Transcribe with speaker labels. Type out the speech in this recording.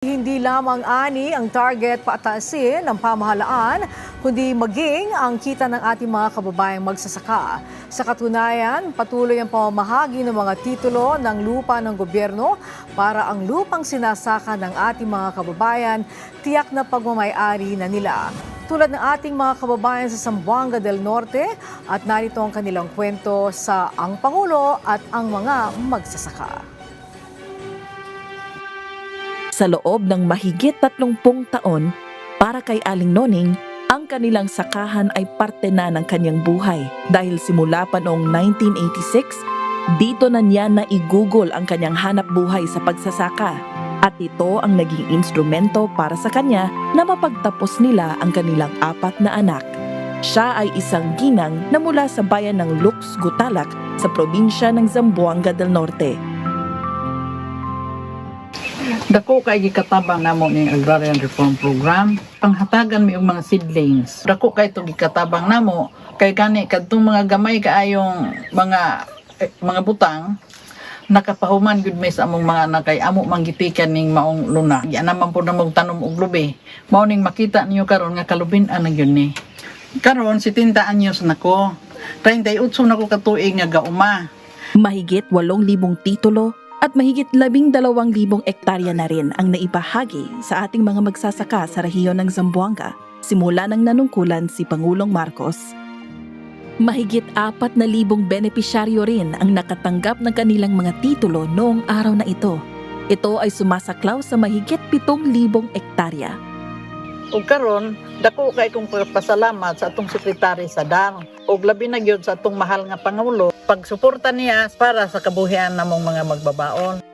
Speaker 1: Hindi lamang ani ang target paataasin ng pamahalaan, kundi maging ang kita ng ating mga kababayang magsasaka. Sa katunayan, patuloy ang pamamahagi ng mga titulo ng lupa ng gobyerno para ang lupang sinasaka ng ating mga kababayan tiyak na pagmamay-ari na nila. Tulad ng ating mga kababayan sa Zamboanga del Norte at narito ang kanilang kwento sa Ang Pangulo at ang mga magsasaka.
Speaker 2: Sa loob ng mahigit 30 taon, para kay Aling Noning, ang kanilang sakahan ay parte na ng kanyang buhay. Dahil simula pa noong 1986, dito na niya naigugol ang kanyang hanap buhay sa pagsasaka. At ito ang naging instrumento para sa kanya na mapagtapos nila ang kanilang 4 na anak. Siya ay isang ginang na mula sa bayan ng Lux, Gutalak sa probinsya ng Zamboanga del Norte.
Speaker 3: Dako kay gikatabang namo ning Agrarian Reform Program, panghatagan mi og mga seedlings. Dako kay to gikatabang namo kay kani kadtong mga gamay kaayong mga butang nakapahuman gud may sa among mga anak kay amo manggitikan ning maong luna. Di naman po na tanom og lubi. Mao ning makita niyo karon nga kalubin-an na gyud ni. Karon 70 anyos nako. 38 nako ka tuig nga gauma.
Speaker 2: Mahigit 8,000 titulo at mahigit 12,000 ektarya na rin ang naibahagi sa ating mga magsasaka sa rehiyon ng Zamboanga simula ng nanungkulan si Pangulong Marcos. Mahigit 4,000 benepisyaryo rin ang nakatanggap ng kanilang mga titulo noong araw na ito. Ito ay sumasaklaw sa mahigit 7,000 ektarya.
Speaker 3: Ug karon dako kay kong pasalamat sa atong sekretary sa DAR ug labi na gyud sa atong mahal nga pangulo pagsuporta niya para sa kabuhian namong mga magbabaon.